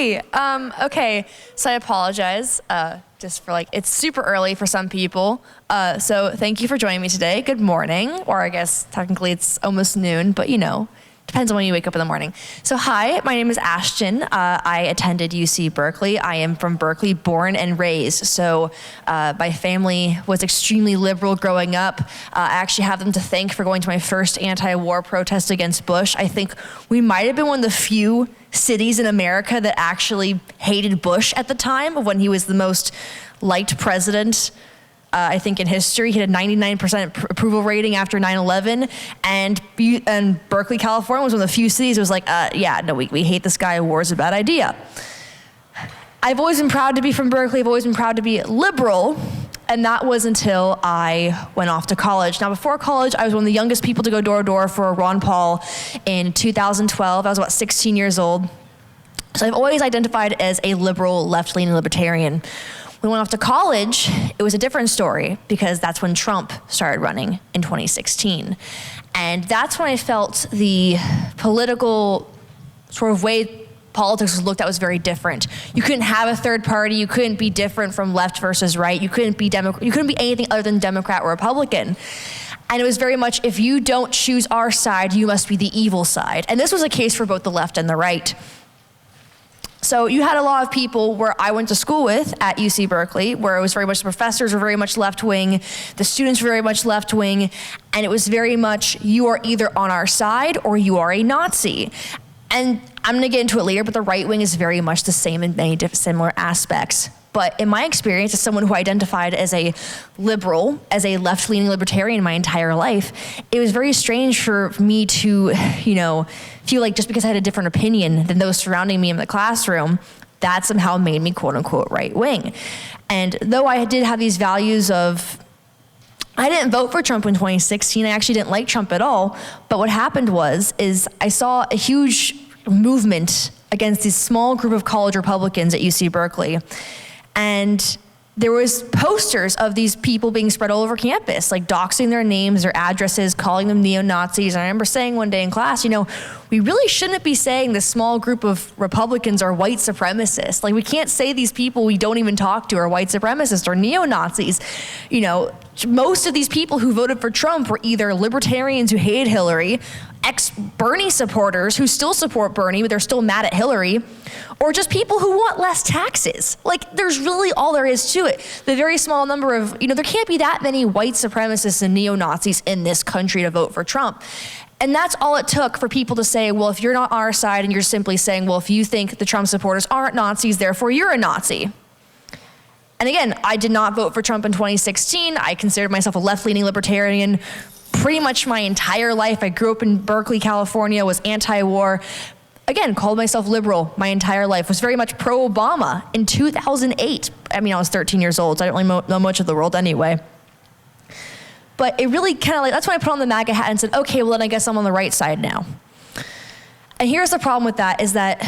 Okay, so I apologize, just for it's super early for some people. So thank you for joining me today. Good morning, or I guess technically it's almost noon, but depends on when you wake up in the morning. So hi, my name is Ashton. I attended UC Berkeley. I am from Berkeley, born and raised. So my family was extremely liberal growing up. I actually have them to thank for going to my first anti-war protest against Bush. I think we might have been one of the few cities in America that actually hated Bush at the time when he was the most liked president I think in history. He had a 99% approval rating after 9/11, and Berkeley, California was one of the few cities that was we hate this guy, war is a bad idea. I've always been proud to be from Berkeley, I've always been proud to be liberal, and that was until I went off to college. Now before college, I was one of the youngest people to go door to door for Ron Paul in 2012. I was about 16 years old. So I've always identified as a liberal, left-leaning libertarian. When we went off to college, it was a different story because that's when Trump started running in 2016. And that's when I felt the political sort of way politics was looked at was very different. You couldn't have a third party, you couldn't be different from left versus right, you couldn't be anything other than Democrat or Republican. And it was very much, if you don't choose our side, you must be the evil side. And this was a case for both the left and the right. So you had a lot of people where I went to school with at UC Berkeley, where it was very much the professors were very much left-wing, the students were very much left-wing, and it was very much, you are either on our side or you are a Nazi. And I'm gonna get into it later, but the right wing is very much the same in many similar aspects. But in my experience, as someone who identified as a liberal, as a left-leaning libertarian my entire life, it was very strange for me to, feel like just because I had a different opinion than those surrounding me in the classroom, that somehow made me quote unquote right-wing. And though I did have these values of, I didn't vote for Trump in 2016, I actually didn't like Trump at all, but what happened is I saw a huge movement against this small group of college Republicans at UC Berkeley. And there was posters of these people being spread all over campus, like doxing their names, their addresses, calling them neo-Nazis. And I remember saying one day in class, we really shouldn't be saying this small group of Republicans are white supremacists. Like, we can't say these people we don't even talk to are white supremacists or neo-Nazis. Most of these people who voted for Trump were either libertarians who hated Hillary, ex-Bernie supporters who still support Bernie, but they're still mad at Hillary, or just people who want less taxes. Like, there's really all there is to it. The very small number of, there can't be that many white supremacists and neo-Nazis in this country to vote for Trump. And that's all it took for people to say, well, if you're not on our side and you're simply saying, well, if you think the Trump supporters aren't Nazis, therefore you're a Nazi. And again, I did not vote for Trump in 2016. I considered myself a left-leaning libertarian pretty much my entire life. I grew up in Berkeley, California, was anti-war. Again, called myself liberal my entire life, was very much pro-Obama in 2008. I was 13 years old, so I didn't really know much of the world anyway. But it really that's when I put on the MAGA hat and said, okay, well then I guess I'm on the right side now. And here's the problem with that, is that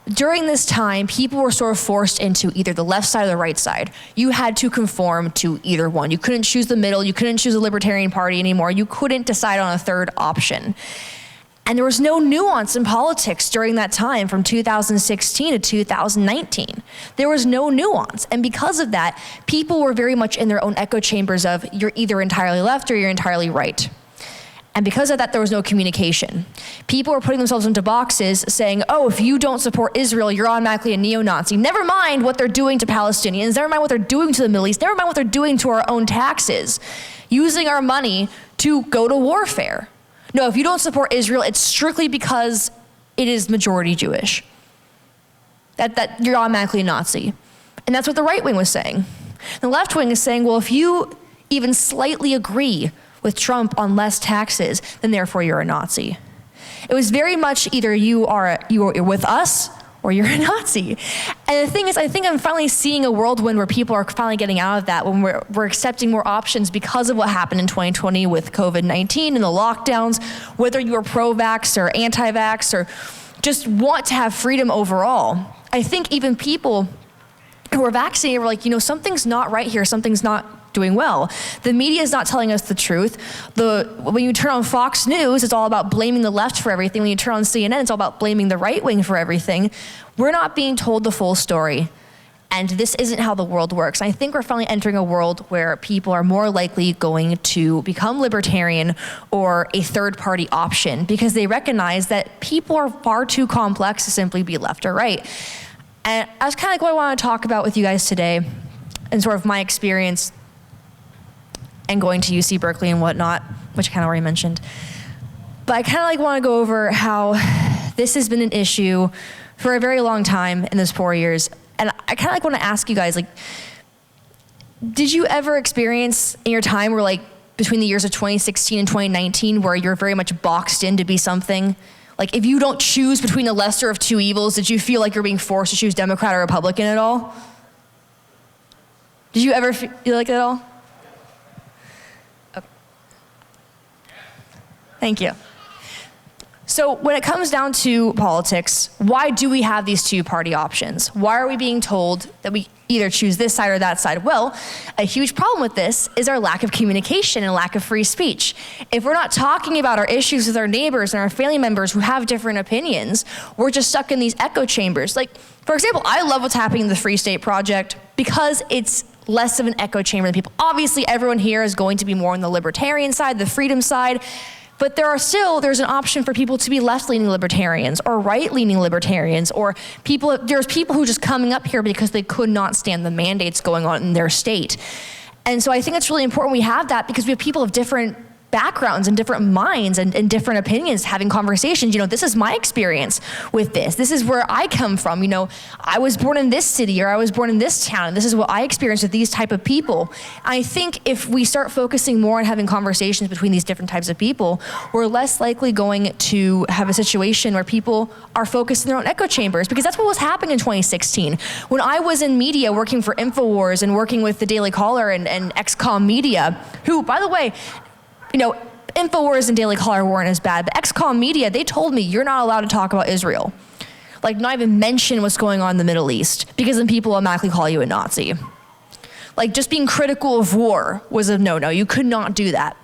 during this time, people were sort of forced into either the left side or the right side. You had to conform to either one. You couldn't choose the middle, you couldn't choose the Libertarian Party anymore, you couldn't decide on a third option. And there was no nuance in politics during that time from 2016 to 2019. There was no nuance. And because of that, people were very much in their own echo chambers of, you're either entirely left or you're entirely right. And because of that, there was no communication. People were putting themselves into boxes saying, oh, if you don't support Israel, you're automatically a neo-Nazi. Never mind what they're doing to Palestinians, never mind what they're doing to the Middle East, never mind what they're doing to our own taxes, using our money to go to warfare. No, if you don't support Israel, it's strictly because it is majority Jewish. That you're automatically a Nazi. And that's what the right wing was saying. The left wing is saying, well, if you even slightly agree with Trump on less taxes, then therefore you're a Nazi. It was very much either you're with us or you're a Nazi. And the thing is, I think I'm finally seeing a whirlwind where people are finally getting out of that, when we're accepting more options because of what happened in 2020 with COVID-19 and the lockdowns, whether you're pro-vax or anti-vax or just want to have freedom overall. I think even people who are vaccinated were like, something's not right here, something's not doing well. The media is not telling us the truth. When you turn on Fox News, it's all about blaming the left for everything. When you turn on CNN, it's all about blaming the right wing for everything. We're not being told the full story. And this isn't how the world works. I think we're finally entering a world where people are more likely going to become libertarian or a third-party option because they recognize that people are far too complex to simply be left or right. And that's kind of like what I want to talk about with you guys today and sort of my experience and going to UC Berkeley and whatnot, which I kind of already mentioned. But I kind of like want to go over how this has been an issue for a very long time in those 4 years. And I kind of like want to ask you guys, like, did you ever experience in your time where like between the years of 2016 and 2019 where you're very much boxed in to be something? Like if you don't choose between the lesser of two evils, did you feel like you're being forced to choose Democrat or Republican at all? Did you ever feel like that at all? Okay. Thank you. So when it comes down to politics, why do we have these two-party options? Why are we being told that we either choose this side or that side? Well, a huge problem with this is our lack of communication and lack of free speech. If we're not talking about our issues with our neighbors and our family members who have different opinions, we're just stuck in these echo chambers. Like, for example, I love what's happening in the Free State Project because it's less of an echo chamber than people. Obviously, everyone here is going to be more on the libertarian side, the freedom side. But there's an option for people to be left-leaning libertarians or right-leaning libertarians, or there's people who are just coming up here because they could not stand the mandates going on in their state. And so I think it's really important we have that because we have people of different backgrounds and different minds and different opinions having conversations. You know, this is my experience with this. This is where I come from. You know, I was born in this city or I was born in this town. And this is what I experienced with these type of people. I think if we start focusing more on having conversations between these different types of people, we're less likely going to have a situation where people are focused in their own echo chambers, because that's what was happening in 2016. When I was in media working for InfoWars and working with the Daily Caller and XCOM Media, who, by the way, you know, InfoWars and Daily Caller weren't as bad, but XCOM Media, they told me you're not allowed to talk about Israel. Like, not even mention what's going on in the Middle East, because then people automatically call you a Nazi. Like, just being critical of war was a no-no. You could not do that.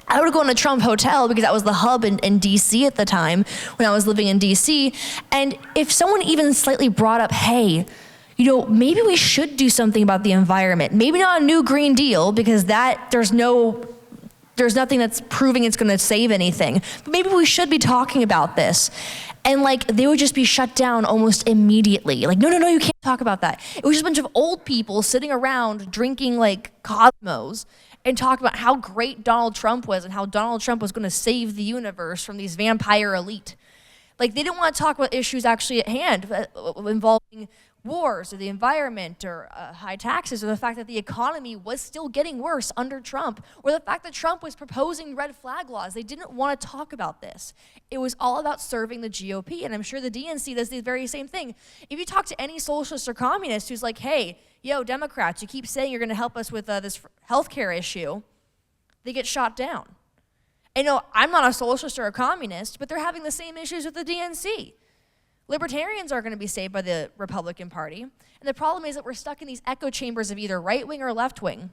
I would go in a Trump hotel because that was the hub in DC at the time when I was living in DC. And if someone even slightly brought up, hey, you know, maybe we should do something about the environment. Maybe not a new Green Deal, because there's nothing that's proving it's going to save anything. But maybe we should be talking about this. And like, they would just be shut down almost immediately. Like, no, you can't talk about that. It was just a bunch of old people sitting around drinking like Cosmos and talking about how great Donald Trump was and how Donald Trump was going to save the universe from these vampire elite. Like, they didn't want to talk about issues actually at hand involving wars or the environment or high taxes, or the fact that the economy was still getting worse under Trump, or the fact that Trump was proposing red flag laws. They didn't want to talk about this. It was all about serving the GOP, and I'm sure the DNC does the very same thing. If you talk to any socialist or communist who's like, hey, yo, Democrats, you keep saying you're going to help us with this healthcare issue, they get shot down. And no, I'm not a socialist or a communist, but they're having the same issues with the DNC. Libertarians are going to be saved by the Republican Party. And the problem is that we're stuck in these echo chambers of either right wing or left wing.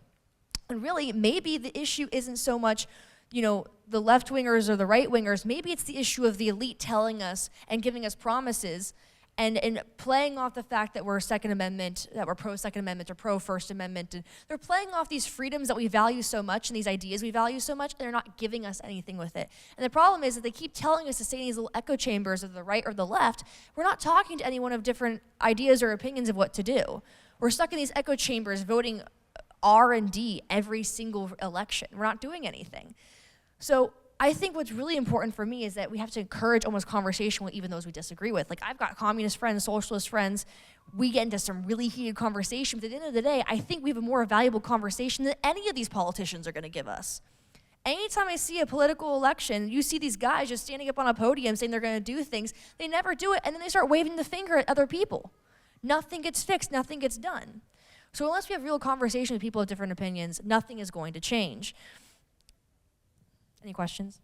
And really, maybe the issue isn't so much, you know, the left wingers or the right wingers. Maybe it's the issue of the elite telling us and giving us promises and playing off the fact that we're Second Amendment, that we're pro-Second Amendment or pro-First Amendment. And they're playing off these freedoms that we value so much and these ideas we value so much, and they're not giving us anything with it. And the problem is that they keep telling us to stay in these little echo chambers of the right or the left. We're not talking to anyone of different ideas or opinions of what to do. We're stuck in these echo chambers voting R and D every single election. We're not doing anything. So I think what's really important for me is that we have to encourage almost conversation with even those we disagree with. Like, I've got communist friends, socialist friends. We get into some really heated conversation, but at the end of the day, I think we have a more valuable conversation than any of these politicians are going to give us. Anytime I see a political election, you see these guys just standing up on a podium saying they're going to do things. They never do it, and then they start waving the finger at other people. Nothing gets fixed, nothing gets done. So unless we have real conversation with people with different opinions, nothing is going to change. Any questions?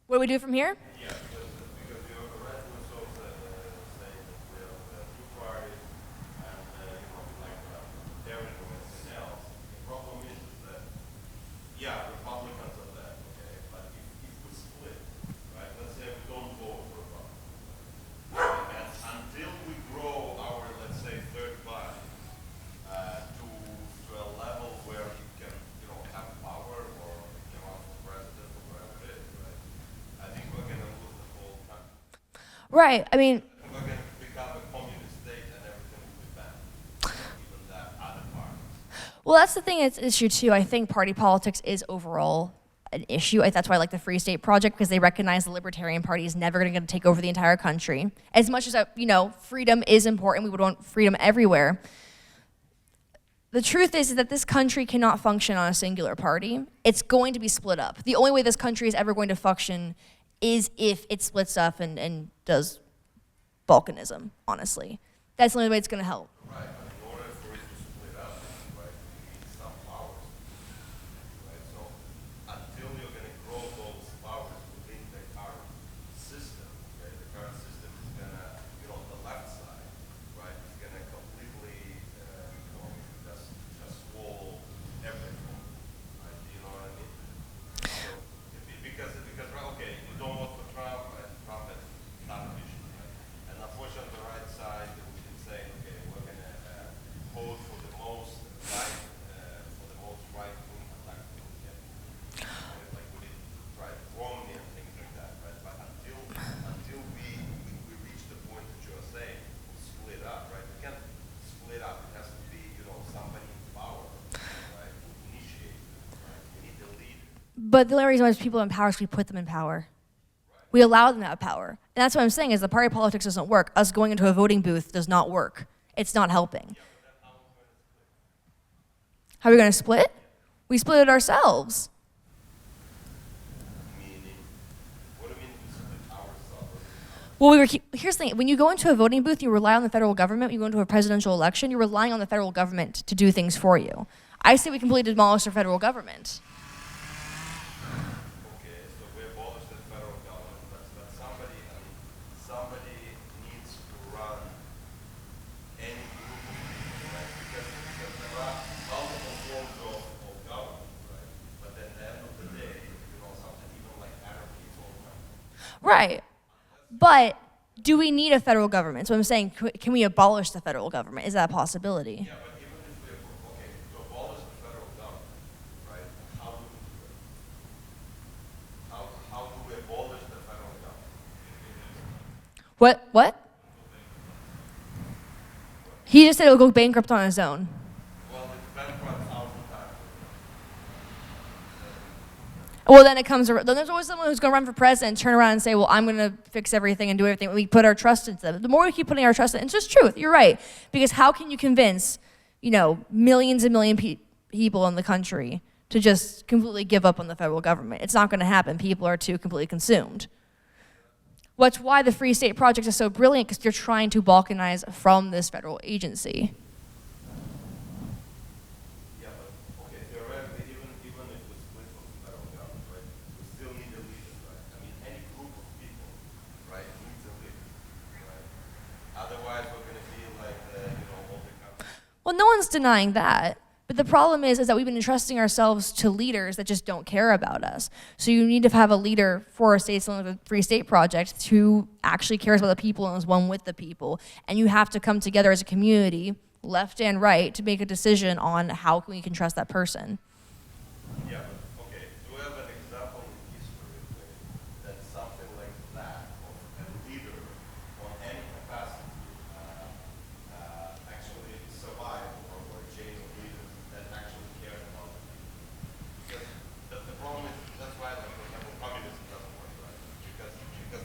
What do we do from here? Yeah, because the rest of the folks that say that two parties Right. I mean, We're going to become a communist state and everything will be banned. Even that other parties. well, that's the thing. It's an issue too. I think party politics is overall an issue. That's why I like the Free State Project, because they recognize the Libertarian Party is never going to take over the entire country. As much as freedom is important, we would want freedom everywhere. The truth is that this country cannot function on a singular party. It's going to be split up. The only way this country is ever going to function is if it splits up and does Balkanism, honestly. That's the only way it's going to help. Right, but in order for it to split up, right, you need some powers. Right, so until you're going to grow those powers within the current system, okay, the current system is going to, the left side, right, is going to completely, just swallow everything. Right, you know what I mean? So, because right, okay, you don't vote for Trump, right? Trump is not an issue, right? And unfortunately, the right side, we can say, okay, we're going to vote for the most right-wing elected we can. Like we did, right, Romney and things like that, right? But until we reach the point that you're saying, we'll split up, right? We can't split up. It has to be, somebody in power, right? Who initiates it, right? We need the leader. But the only reason why people in power is we put them in power. We allow them to have power. And that's what I'm saying is the party politics doesn't work. Us going into a voting booth does not work. It's not helping. How are we going to split? We split it ourselves. Meaning, what do you mean we split ourselves? Well, here's the thing. When you go into a voting booth, you rely on the federal government. When you go into a presidential election, you're relying on the federal government to do things for you. I say we completely demolish the federal government. Okay, so we abolish the federal government, but somebody needs to run any group of people, right? Because there are multiple forms of government, right? But at the end of the day, something even like anarchy is all right. Right. But do we need a federal government? So I'm saying, can we abolish the federal government? Is that a possibility? Yeah, but even if we to abolish the federal government, right? How do we do it? How do we abolish the federal government? What? He just said he'll go bankrupt on his own. Well, it's bankrupt 1,000 times. Well, then there's always someone who's going to run for president and turn around and say, well, I'm going to fix everything and do everything. We put our trust into them. The more we keep putting our trust in, it's just truth. You're right. Because how can you convince, millions and million people in the country to just completely give up on the federal government? It's not going to happen. People are too completely consumed. That's why the Free State Project is so brilliant, because you're trying to balkanize from this federal agency. Yeah, but okay, theoretically, even if we split from the federal government, right, we still need a leader, right? I mean, any group of people, right, needs a leader, right? Otherwise, we're going to be like, all the country. Well, no one's denying that. But the problem is that we've been entrusting ourselves to leaders that just don't care about us. So you need to have a leader for a state, like the Free State Project, who actually cares about the people and is one with the people. And you have to come together as a community, left and right, to make a decision on how we can trust that person. Yeah, but okay, do we have an example in history that something like that, of a leader on any capacity, actually survived, or a chain of leaders that actually cared about the people? Because the problem is, that's why, like, for example, communism doesn't work, right? Because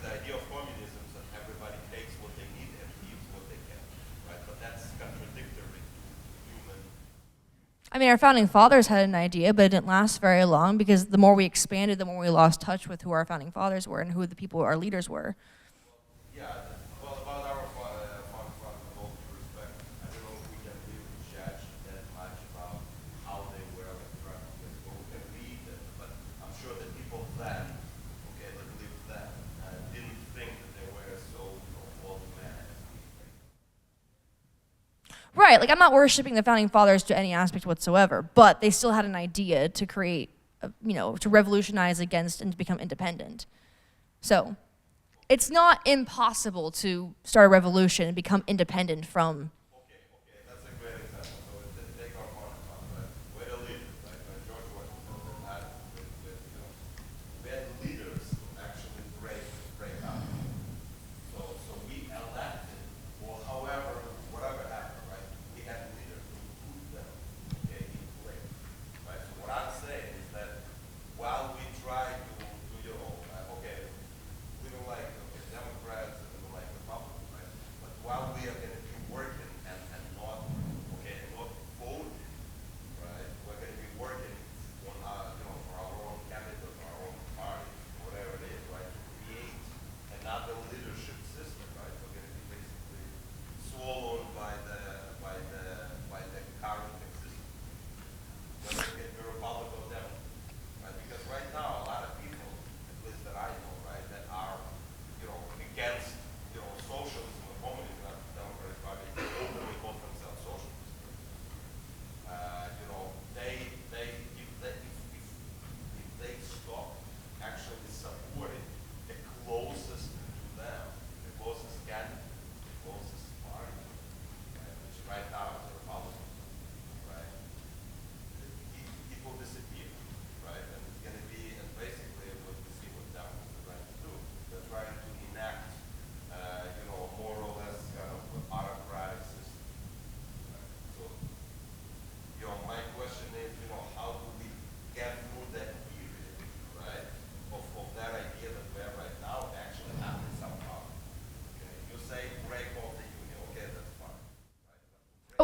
the idea of communism is that everybody takes what they need and leaves what they can, right? But that's contradictory to human. I mean, our founding fathers had an idea, but it didn't last very long, because the more we expanded, the more we lost touch with who our founding fathers were and who the people, our leaders were. Yeah, well, about our fun, with all due respect, I don't know if we can really judge that much about how they were like practically. Well, we can read it, but I'm sure that people then, okay, that lived then, didn't think that they were so old men as we think. Right, like I'm not worshiping the founding fathers to any aspect whatsoever, but they still had an idea to create, to revolutionize against and to become independent. So it's not impossible to start a revolution and become independent from. Okay, that's a great example. So take our modern time, right? We had a leader, like George Washington, that we had leaders who actually break out. So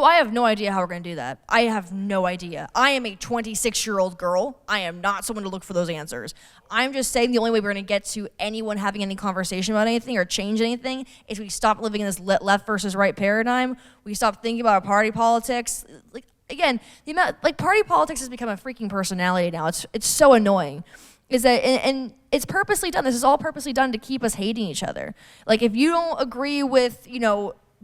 Oh, I have no idea how we're going to do that. I have no idea. I am a 26-year-old girl. I am not someone to look for those answers. I'm just saying the only way we're going to get to anyone having any conversation about anything or change anything is we stop living in this left versus right paradigm. We stop thinking about our party politics. Like, again, the amount, like, party politics has become a freaking personality now. It's so annoying. Is that, and it's purposely done. This is all purposely done to keep us hating each other. Like, if you don't agree with,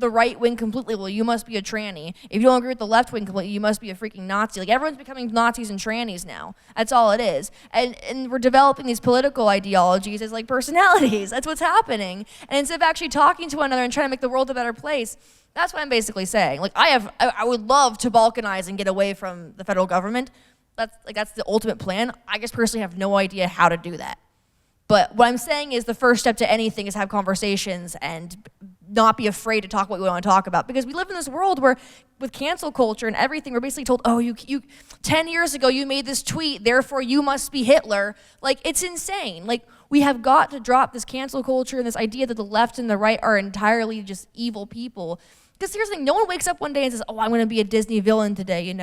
the right wing completely, well, you must be a tranny. If you don't agree with the left wing completely, you must be a freaking Nazi. Like, everyone's becoming Nazis and trannies now. That's all it is. And we're developing these political ideologies as like personalities. That's what's happening. And instead of actually talking to one another and trying to make the world a better place, that's what I'm basically saying. Like, I would love to balkanize and get away from the federal government. That's the ultimate plan. I just personally have no idea how to do that. But what I'm saying is the first step to anything is have conversations and not be afraid to talk what we want to talk about. Because we live in this world where with cancel culture and everything, we're basically told, oh, you 10 years ago you made this tweet, therefore you must be Hitler. Like, it's insane. Like, we have got to drop this cancel culture and this idea that the left and the right are entirely just evil people. Because seriously, no one wakes up one day and says, oh, I'm going to be a Disney villain today,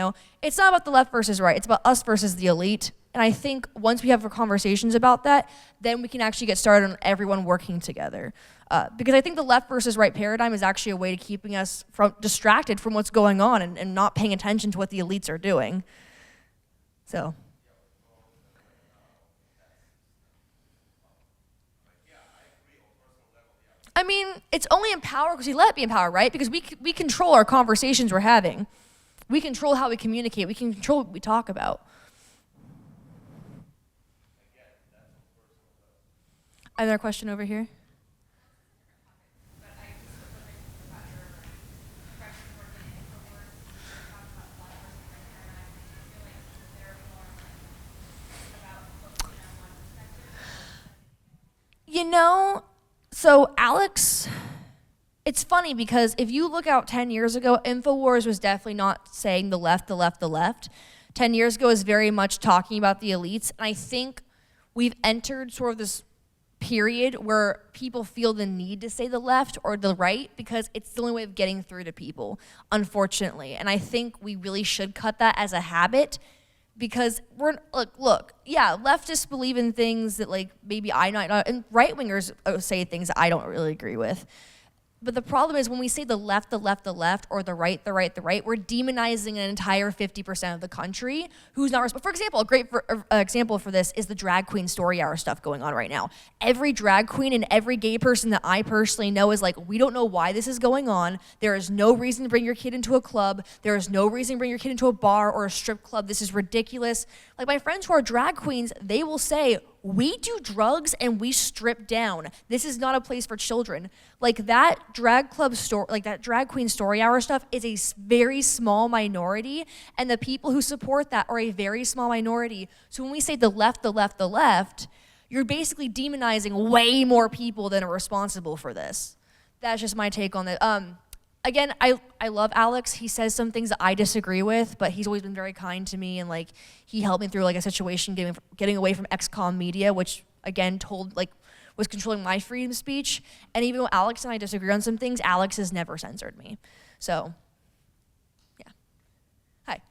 It's not about the left versus right. It's about us versus the elite. And I think once we have conversations about that, then we can actually get started on everyone working together. Because I think the left versus right paradigm is actually a way to keeping us distracted from what's going on and not paying attention to what the elites are doing. So. I mean, it's only in power because we let it be in power, right? Because we control our conversations we're having. We control how we communicate. We can control what we talk about. Another question over here. So Alex, it's funny because if you look out 10 years ago, InfoWars was definitely not saying the left, the left, the left. 10 years ago is very much talking about the elites. And I think we've entered sort of this period where people feel the need to say the left or the right because it's the only way of getting through to people, unfortunately. And I think we really should cut that as a habit because look, leftists believe in things that like maybe I might not, and right-wingers say things that I don't really agree with. But the problem is when we say the left, the left, the left, or the right, the right, the right, we're demonizing an entire 50% of the country who's not responsible. For example, a great example for this is the drag queen story hour stuff going on right now. Every drag queen and every gay person that I personally know is like, we don't know why this is going on. There is no reason to bring your kid into a club. There is no reason to bring your kid into a bar or a strip club. This is ridiculous. Like my friends who are drag queens, they will say, we do drugs and we strip down. This is not a place for children. Like that drag club story, like that drag queen story hour stuff is a very small minority, and the people who support that are a very small minority. So when we say the left, the left, the left, you're basically demonizing way more people than are responsible for this. That's just my take on it. Again, I love Alex. He says some things that I disagree with, but he's always been very kind to me, and like he helped me through like a situation getting away from XCOM media, which again was controlling my freedom of speech. And even though Alex and I disagree on some things, Alex has never censored me. So, yeah. Hi.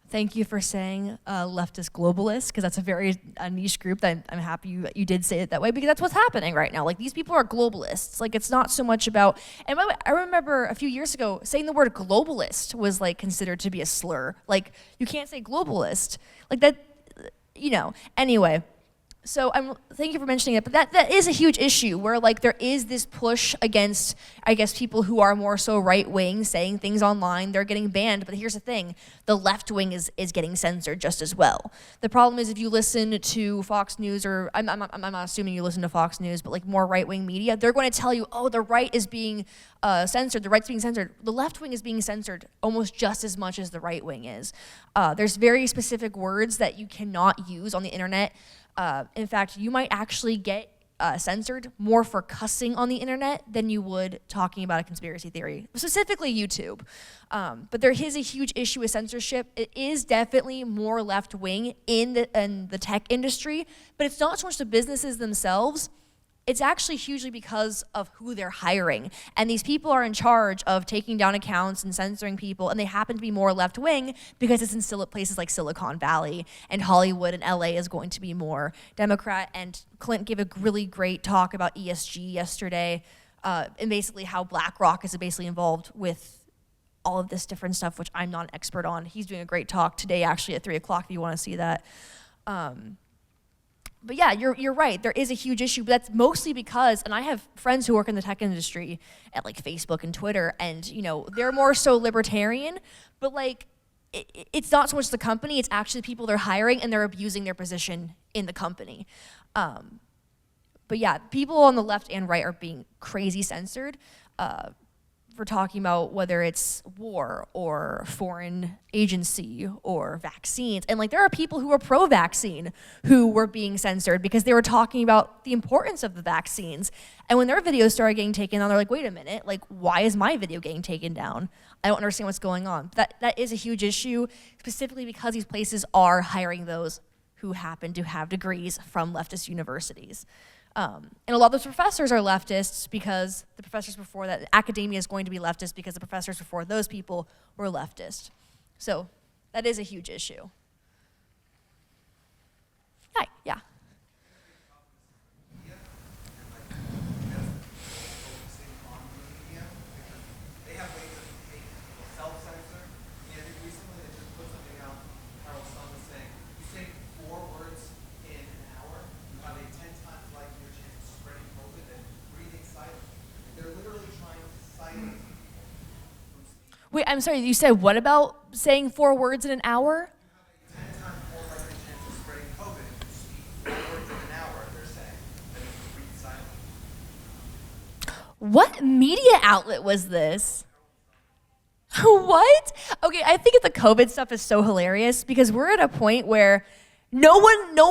Thank you for saying leftist globalist, because that's a very niche group that I'm happy you did say it that way, because that's what's happening right now. Like, these people are globalists. Like, it's not so much about, and by the way, I remember a few years ago saying the word globalist was like considered to be a slur. Like, you can't say globalist. Like that, anyway. So thank you for mentioning it, but that is a huge issue where like there is this push against, I guess, people who are more so right wing saying things online. They're getting banned, but here's the thing: the left wing is getting censored just as well. The problem is if you listen to Fox News, or I'm not assuming you listen to Fox News, but like more right wing media, they're going to tell you, oh, the right is being censored, the right's being censored. The left wing is being censored almost just as much as the right wing is. There's very specific words that you cannot use on the internet. In fact, you might actually get censored more for cussing on the internet than you would talking about a conspiracy theory, specifically YouTube. But there is a huge issue with censorship. It is definitely more left-wing in the tech industry, but it's not so much the businesses themselves. It's actually hugely because of who they're hiring. And these people are in charge of taking down accounts and censoring people, and they happen to be more left-wing because it's in places like Silicon Valley, and Hollywood and LA is going to be more Democrat. And Clint gave a really great talk about ESG yesterday, and basically how BlackRock is basically involved with all of this different stuff, which I'm not an expert on. He's doing a great talk today, actually, at 3 o'clock if you want to see that. But yeah, you're right. There is a huge issue, but that's mostly because, and I have friends who work in the tech industry at like Facebook and Twitter, and they're more so libertarian, but like it's not so much the company, it's actually the people they're hiring, and they're abusing their position in the company. But yeah, people on the left and right are being crazy censored for talking about whether it's war or foreign agency or vaccines. And like there are people who are pro-vaccine who were being censored because they were talking about the importance of the vaccines. And when their videos started getting taken down, they're like, wait a minute, like why is my video getting taken down? I don't understand what's going on. That is a huge issue, specifically because these places are hiring those who happen to have degrees from leftist universities. And a lot of those professors are leftists because the professors before that, academia is going to be leftist because the professors before those people were leftist. So that is a huge issue. Hi, yeah. Wait, I'm sorry, you said what about saying 4 words in an hour? What media outlet was this? What? Okay, I think the COVID stuff is so hilarious because we're at a point where no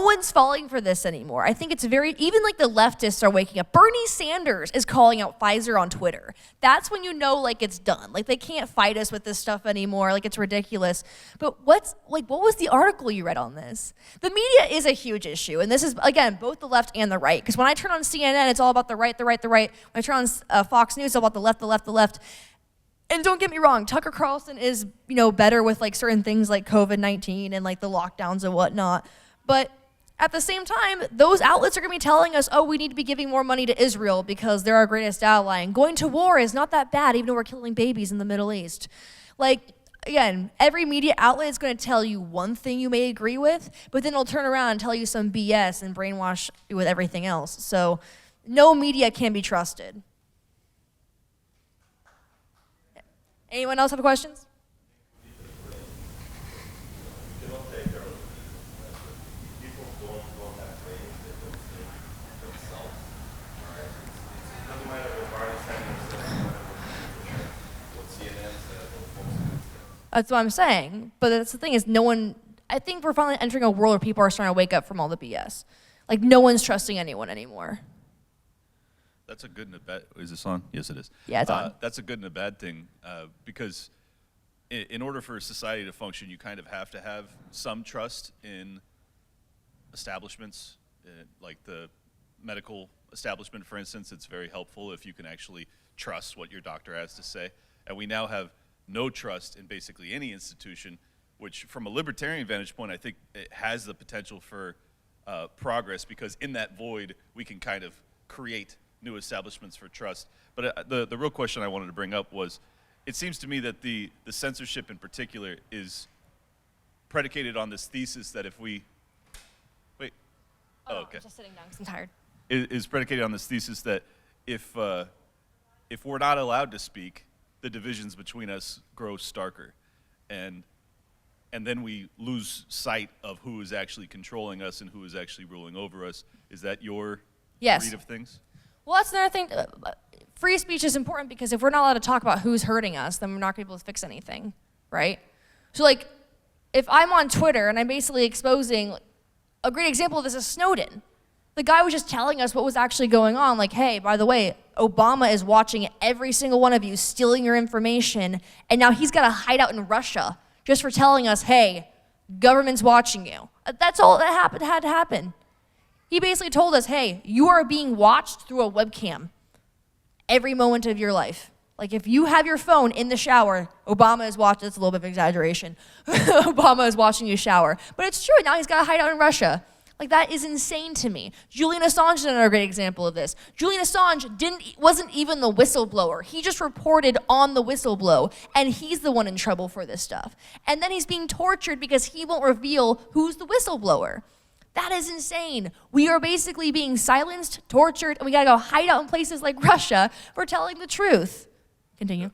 one's falling for this anymore. I think it's even like the leftists are waking up. Bernie Sanders is calling out Pfizer on Twitter. That's when you know like it's done. Like they can't fight us with this stuff anymore. Like it's ridiculous. But what was the article you read on this? The media is a huge issue. And this is, again, both the left and the right. Because when I turn on CNN, it's all about the right, the right, the right. When I turn on Fox News, it's all about the left, the left, the left. And don't get me wrong, Tucker Carlson is, better with like certain things like COVID-19 and like the lockdowns and whatnot. But at the same time, those outlets are going to be telling us, oh, we need to be giving more money to Israel because they're our greatest ally. And going to war is not that bad, even though we're killing babies in the Middle East. Like, again, every media outlet is going to tell you one thing you may agree with, but then it'll turn around and tell you some BS and brainwash you with everything else. So no media can be trusted. Anyone else have questions? That's what I'm saying. But that's the thing is I think we're finally entering a world where people are starting to wake up from all the BS. Like no one's trusting anyone anymore. That's a good and a bad. Is this on? Yes, it is. Yeah, it's on. That's a good and a bad thing because in order for society to function, you kind of have to have some trust in establishments, like the medical establishment, for instance. It's very helpful if you can actually trust what your doctor has to say. And we now have no trust in basically any institution, which from a libertarian vantage point, I think it has the potential for progress because in that void, we can kind of create new establishments for trust. But the real question I wanted to bring up was, it seems to me that the censorship in particular is predicated on this thesis that if we, Oh, okay. I'm just sitting down because I'm tired. Is predicated on this thesis that if we're not allowed to speak, the divisions between us grow starker, and then we lose sight of who is actually controlling us and who is actually ruling over us. Is that your Yes. read of things? Well, that's another thing. Free speech is important because if we're not allowed to talk about who's hurting us, then we're not going to be able to fix anything, right? So, like, if I'm on Twitter and I'm basically exposing, a great example of this is Snowden. The guy was just telling us what was actually going on. Like, hey, by the way, Obama is watching every single one of you, stealing your information, and now he's got a hideout in Russia just for telling us, hey, government's watching you. That's all that had to happen. He basically told us, hey, you are being watched through a webcam every moment of your life. Like, if you have your phone in the shower, Obama is watching. That's a little bit of exaggeration. Obama is watching you shower. But it's true. Now he's got a hideout in Russia. Like, that is insane to me. Julian Assange is another great example of this. Julian Assange wasn't even the whistleblower. He just reported on the whistleblow, and he's the one in trouble for this stuff. And then he's being tortured because he won't reveal who's the whistleblower. That is insane. We are basically being silenced, tortured, and we gotta go hide out in places like Russia for telling the truth. Continue.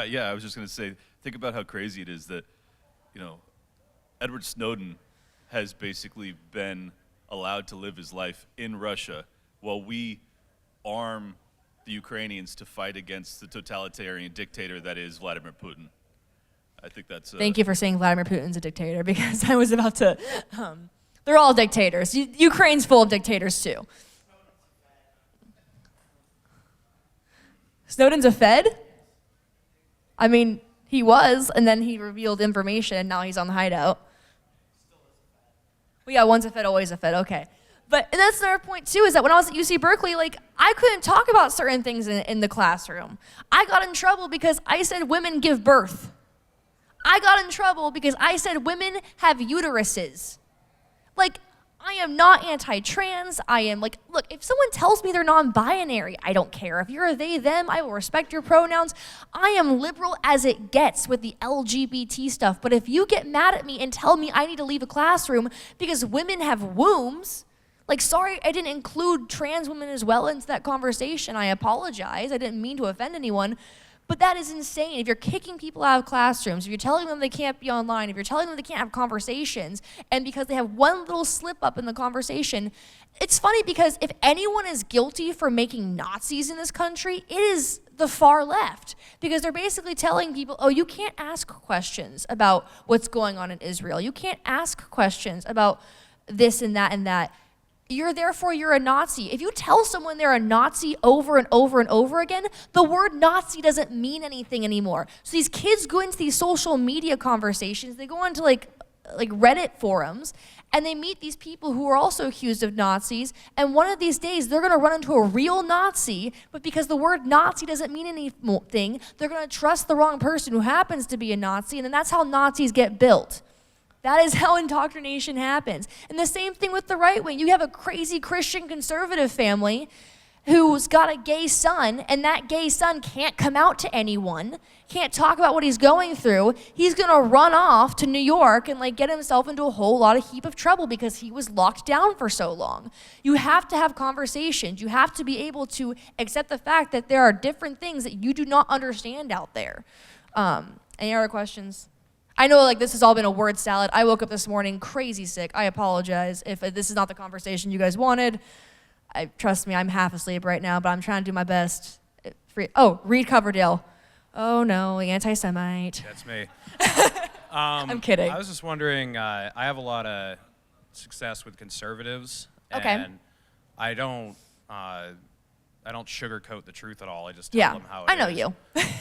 Yeah, I was just going to say, think about how crazy it is that, Edward Snowden has basically been allowed to live his life in Russia while we arm the Ukrainians to fight against the totalitarian dictator that is Vladimir Putin. I think that's... Thank you for saying Vladimir Putin's a dictator, because I was about to... they're all dictators. Ukraine's full of dictators, too. Snowden's a Fed? I mean, he was, and then he revealed information, and now he's on the hideout. Well, yeah, once a Fed, always a Fed, okay. And that's another point, too, is that when I was at UC Berkeley, like, I couldn't talk about certain things in the classroom. I got in trouble because I said women give birth. I got in trouble because I said women have uteruses. Like, I am not anti-trans. I am like, look, if someone tells me they're non-binary, I don't care. If you're a they, them, I will respect your pronouns. I am liberal as it gets with the LGBT stuff. But if you get mad at me and tell me I need to leave a classroom because women have wombs, like, sorry, I didn't include trans women as well into that conversation. I apologize. I didn't mean to offend anyone. But that is insane. If you're kicking people out of classrooms, if you're telling them they can't be online, if you're telling them they can't have conversations, and because they have one little slip up in the conversation, it's funny because if anyone is guilty for making Nazis in this country, it is the far left. Because they're basically telling people, oh, you can't ask questions about what's going on in Israel. You can't ask questions about this and that and that. Therefore you're a Nazi. If you tell someone they're a Nazi over and over and over again, the word Nazi doesn't mean anything anymore. So these kids go into these social media conversations, they go into like Reddit forums, and they meet these people who are also accused of Nazis, and one of these days they're gonna run into a real Nazi, but because the word Nazi doesn't mean anything, they're gonna trust the wrong person who happens to be a Nazi, and then that's how Nazis get built. That is how indoctrination happens. And the same thing with the right wing. You have a crazy Christian conservative family who's got a gay son, and that gay son can't come out to anyone, can't talk about what he's going through. He's gonna run off to New York and get himself into a whole lot of heap of trouble because he was locked down for so long. You have to have conversations. You have to be able to accept the fact that there are different things that you do not understand out there. Any other questions? I know this has all been a word salad. I woke up this morning crazy sick. I apologize if this is not the conversation you guys wanted. Trust me, I'm half asleep right now, but I'm trying to do my best. Reed Coverdale. Oh no, the anti-Semite. That's me. I'm kidding. I was just wondering, I have a lot of success with conservatives. Okay. And I don't sugarcoat the truth at all. I just tell them how it is. I know you.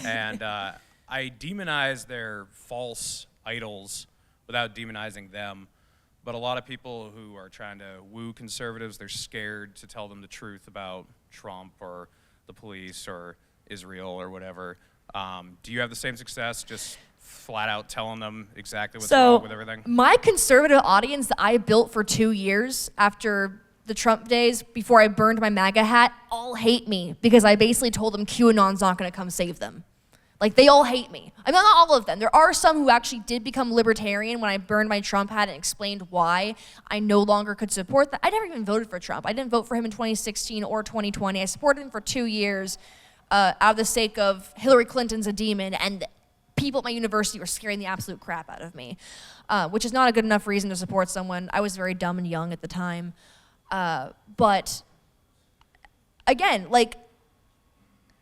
And I demonize their false idols without demonizing them. But a lot of people who are trying to woo conservatives, they're scared to tell them the truth about Trump or the police or Israel or whatever. Do you have the same success, just flat out telling them exactly what's wrong with everything? My conservative audience that I built for 2 years after the Trump days, before I burned my MAGA hat, all hate me because I basically told them QAnon's not going to come save them. Like, they all hate me. I mean, not all of them. There are some who actually did become libertarian when I burned my Trump hat and explained why I no longer could support that. I never even voted for Trump. I didn't vote for him in 2016 or 2020. I supported him for 2 years out of the sake of Hillary Clinton's a demon, and people at my university were scaring the absolute crap out of me, which is not a good enough reason to support someone. I was very dumb and young at the time. But again, like,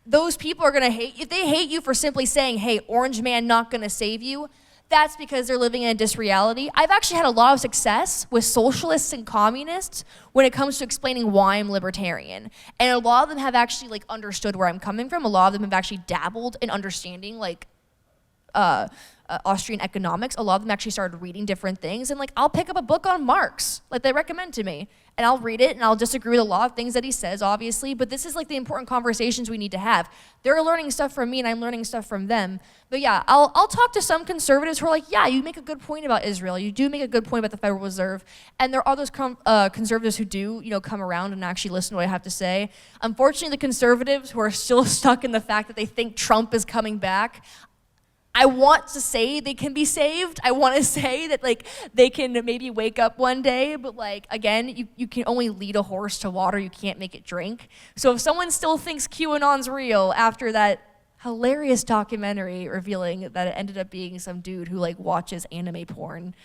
those people are gonna hate, if they hate you for simply saying, hey, orange man not gonna save you, that's because they're living in a disreality. I've actually had a lot of success with socialists and communists when it comes to explaining why I'm libertarian. And a lot of them have actually like understood where I'm coming from. A lot of them have actually dabbled in understanding like Austrian economics. A lot of them actually started reading different things, and like I'll pick up a book on Marx, like they recommend to me, and I'll read it, and I'll disagree with a lot of things that he says, obviously, but this is like the important conversations we need to have. They're learning stuff from me, and I'm learning stuff from them. But yeah, I'll talk to some conservatives who are like, yeah, you make a good point about Israel. You do make a good point about the Federal Reserve. And there are those conservatives who do, come around and actually listen to what I have to say. Unfortunately, the conservatives who are still stuck in the fact that they think Trump is coming back, I want to say they can be saved. I want to say that like they can maybe wake up one day, but like again, you can only lead a horse to water, you can't make it drink. So if someone still thinks QAnon's real after that hilarious documentary revealing that it ended up being some dude who like watches anime porn,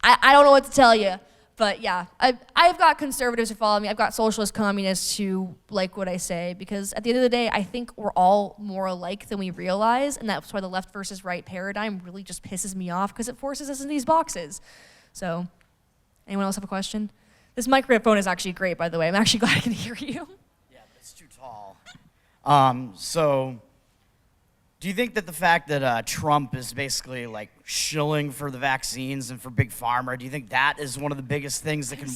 I don't know what to tell you. But yeah, I've got conservatives who follow me. I've got socialist communists who like what I say, because at the end of the day, I think we're all more alike than we realize, and that's why the left versus right paradigm really just pisses me off, because it forces us in these boxes. So, anyone else have a question? This microphone is actually great, by the way. I'm actually glad I can hear you. Yeah, but it's too tall. So, do you think that the fact that Trump is basically like shilling for the vaccines and for Big Pharma, do you think that is one of the biggest things that can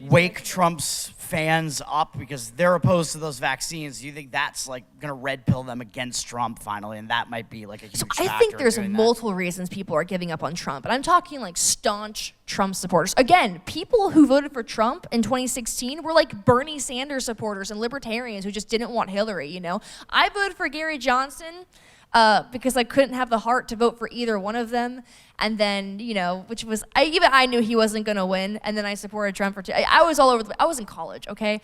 wake Trump's fans up because they're opposed to those vaccines? Do you think that's like gonna red pill them against Trump finally, and that might be like a huge factor? I think there's in doing multiple reasons people are giving up on Trump, and I'm talking like staunch Trump supporters. Again, people who voted for Trump in 2016 were like Bernie Sanders supporters and libertarians who just didn't want Hillary. I voted for Gary Johnson because I couldn't have the heart to vote for either one of them. And then, which was, I knew he wasn't going to win. And then I supported Trump for two. I was all over I was in college, okay?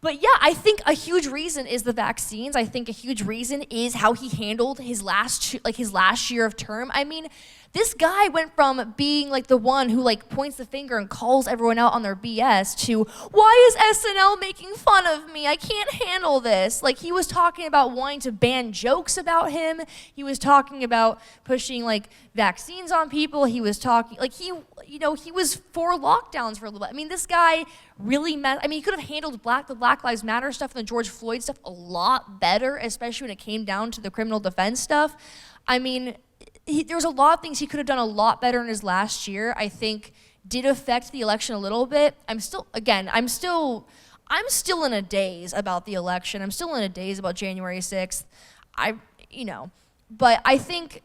But yeah, I think a huge reason is the vaccines. I think a huge reason is how he handled his last year of term. I mean, this guy went from being like the one who like points the finger and calls everyone out on their BS to, why is SNL making fun of me? I can't handle this. Like, he was talking about wanting to ban jokes about him. He was talking about pushing like vaccines on people. He was talking like he was for lockdowns for a little bit. I mean, this guy really he could have handled the Black Lives Matter stuff and the George Floyd stuff a lot better, especially when it came down to the criminal defense stuff. I mean, there's a lot of things he could have done a lot better in his last year. I think did affect the election a little bit. I'm still in a daze about the election. I'm still in a daze about January 6th. But I think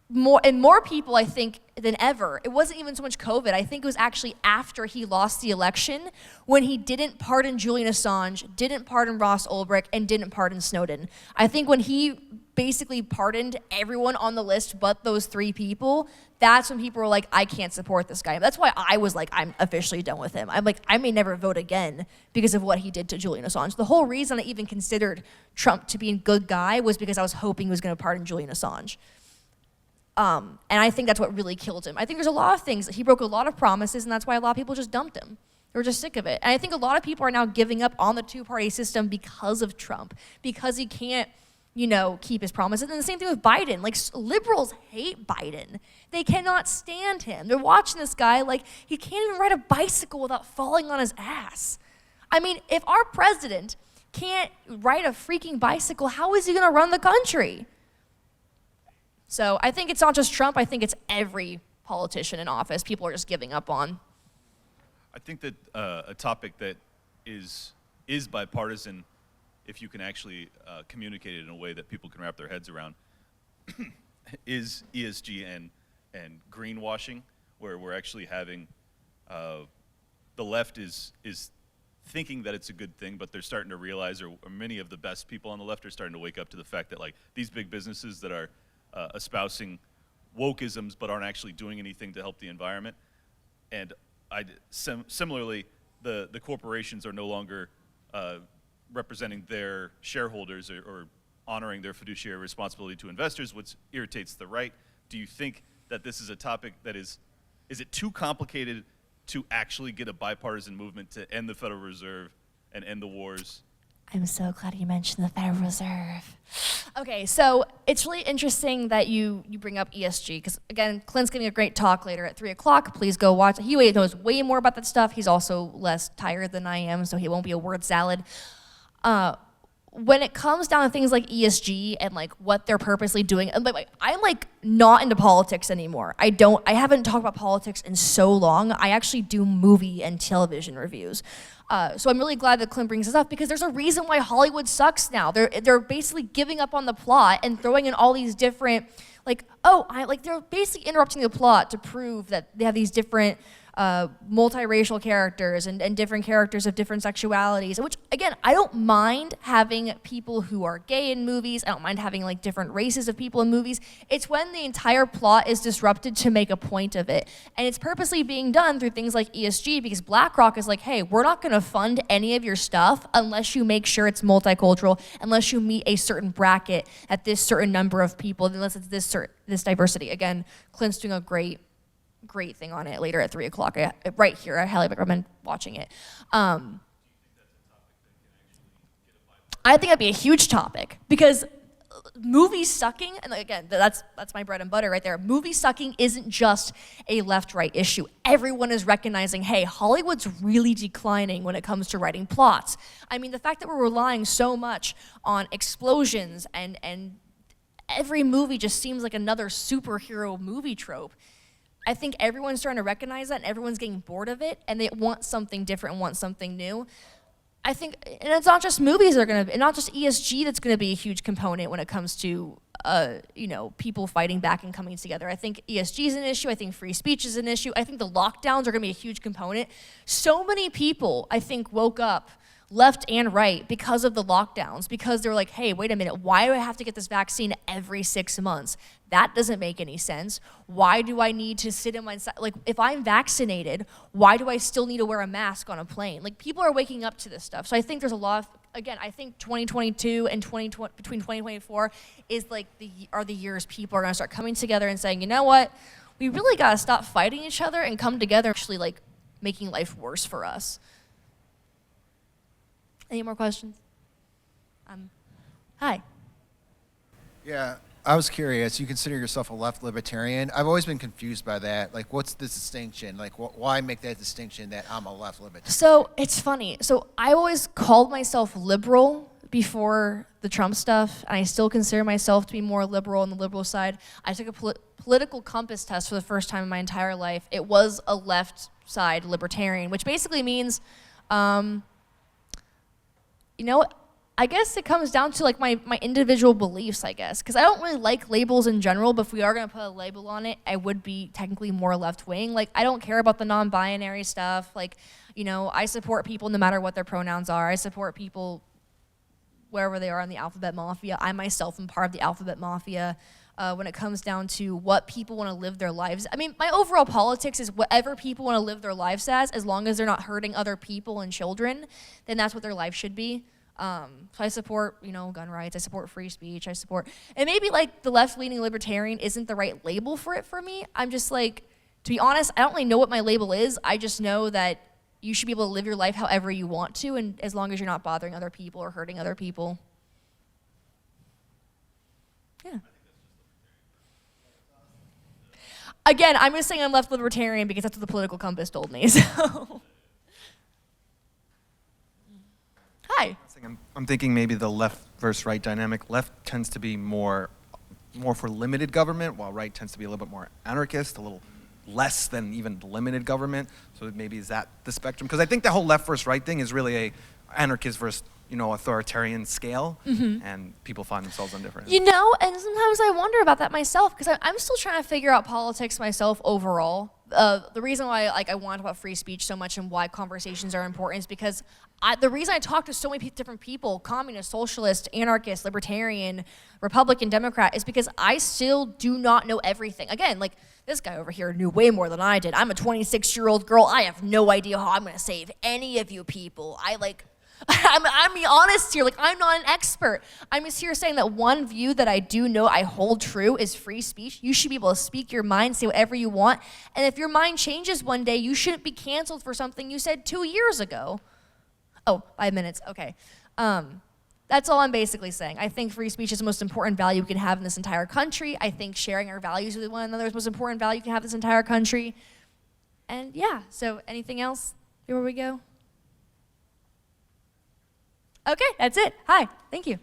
more people, I think, than ever. It wasn't even so much COVID. I think it was actually after he lost the election when he didn't pardon Julian Assange, didn't pardon Ross Ulbricht, and didn't pardon Snowden. I think when he basically pardoned everyone on the list but those three people, that's when people were like, I can't support this guy. That's why I was like, I'm officially done with him. I'm like, I may never vote again because of what he did to Julian Assange. The whole reason I even considered Trump to be a good guy was because I was hoping he was going to pardon Julian Assange. And I think that's what really killed him. I think there's a lot of things. He broke a lot of promises, and that's why a lot of people just dumped him. They were just sick of it. And I think a lot of people are now giving up on the two-party system because of Trump, because he can't, keep his promises. And the same thing with Biden. Like, liberals hate Biden. They cannot stand him. They're watching this guy like he can't even ride a bicycle without falling on his ass. I mean, if our president can't ride a freaking bicycle, how is he going to run the country? So I think it's not just Trump. I think it's every politician in office people are just giving up on. I think that a topic that is bipartisan, if you can actually communicate it in a way that people can wrap their heads around, is ESG and greenwashing, where we're actually having the left is thinking that it's a good thing, but they're starting to realize, or many of the best people on the left are starting to wake up to the fact that like these big businesses that are espousing wokeisms but aren't actually doing anything to help the environment. And similarly, the corporations are no longer representing their shareholders or honoring their fiduciary responsibility to investors, which irritates the right. Do you think that this is a topic that is it too complicated to actually get a bipartisan movement to end the Federal Reserve and end the wars? I'm so glad you mentioned the Federal Reserve. Okay, so it's really interesting that you bring up ESG, because again, Clint's giving a great talk later at 3 o'clock. Please go watch. He knows way more about that stuff. He's also less tired than I am, so he won't be a word salad. When it comes down to things like ESG and like what they're purposely doing, and like I'm like not into politics anymore. I haven't talked about politics in so long. I actually do movie and television reviews. So I'm really glad that Clint brings this up, because there's a reason why Hollywood sucks now. They're basically giving up on the plot and throwing in all these different they're basically interrupting the plot to prove that they have these different multiracial characters and different characters of different sexualities, which again, I don't mind having people who are gay in movies. I don't mind having like different races of people in movies. It's when the entire plot is disrupted to make a point of it. And it's purposely being done through things like ESG, because BlackRock is like, hey, we're not gonna fund any of your stuff unless you make sure it's multicultural, unless you meet a certain bracket at this certain number of people, unless it's this diversity. Again, Clint's doing a great thing on it later at 3 o'clock. Right here, I highly recommend watching it. I think that'd be a huge topic, because movies sucking, and again, that's my bread and butter right there. Movie sucking isn't just a left-right issue. Everyone is recognizing, hey, Hollywood's really declining when it comes to writing plots. I mean, the fact that we're relying so much on explosions and every movie just seems like another superhero movie trope. I think everyone's starting to recognize that, and everyone's getting bored of it, and they want something different and want something new. I think, and it's not just movies that are gonna, and not just ESG that's gonna be a huge component when it comes to, people fighting back and coming together. I think ESG is an issue. I think free speech is an issue. I think the lockdowns are gonna be a huge component. So many people, I think, woke up left and right because of the lockdowns, because they're like, hey, wait a minute, why do I have to get this vaccine every 6 months? That doesn't make any sense. Why do I need to sit in my, like, if I'm vaccinated, why do I still need to wear a mask on a plane? Like, people are waking up to this stuff. So I think there's a lot of, again, I think 2022 and between 2024 is like are the years people are gonna start coming together and saying, you know what, we really gotta stop fighting each other and come together, actually like making life worse for us. Any more questions? Hi. Yeah, I was curious. You consider yourself a left libertarian. I've always been confused by that. Like, what's the distinction? Like, why make that distinction that I'm a left libertarian? So it's funny. So I always called myself liberal before the Trump stuff, and I still consider myself to be more liberal on the liberal side. I took a political compass test for the first time in my entire life. It was a left side libertarian, which basically means, I guess it comes down to like my individual beliefs, I guess, because I don't really like labels in general, but if we are gonna put a label on it, I would be technically more left wing. Like, I don't care about the non-binary stuff. Like, I support people no matter what their pronouns are. I support people wherever they are in the alphabet mafia. I myself am part of the alphabet mafia. When it comes down to what people want to live their lives. I mean, my overall politics is whatever people want to live their lives as long as they're not hurting other people and children, then that's what their life should be. So I support, gun rights. I support free speech. And maybe like the left-leaning libertarian isn't the right label for it for me. I'm just like, to be honest, I don't really know what my label is. I just know that you should be able to live your life however you want to, and as long as you're not bothering other people or hurting other people. Yeah. Again, I'm just saying I'm left libertarian because that's what the political compass told me. So. Hi. I'm thinking maybe the left versus right dynamic. Left tends to be more for limited government, while right tends to be a little bit more anarchist, a little less than even limited government. So maybe is that the spectrum? Because I think the whole left versus right thing is really a anarchist versus authoritarian scale, and people find themselves on different. And sometimes I wonder about that myself, because I'm still trying to figure out politics myself overall. The reason why I want to talk about free speech so much and why conversations are important is because the reason I talk to so many different people, communist, socialist, anarchist, libertarian, Republican, Democrat, is because I still do not know everything. Again, like this guy over here knew way more than I did. I'm a 26-year-old girl. I have no idea how I'm gonna save any of you people. I'm being honest here. Like, I'm not an expert. I'm just here saying that one view that I do know I hold true is free speech. You should be able to speak your mind, say whatever you want. And if your mind changes one day, you shouldn't be canceled for something you said 2 years ago. Oh, 5 minutes. Okay. That's all I'm basically saying. I think free speech is the most important value we can have in this entire country. I think sharing our values with one another is the most important value we can have in this entire country. And yeah, so anything else before we go? Okay, that's it. Hi, thank you.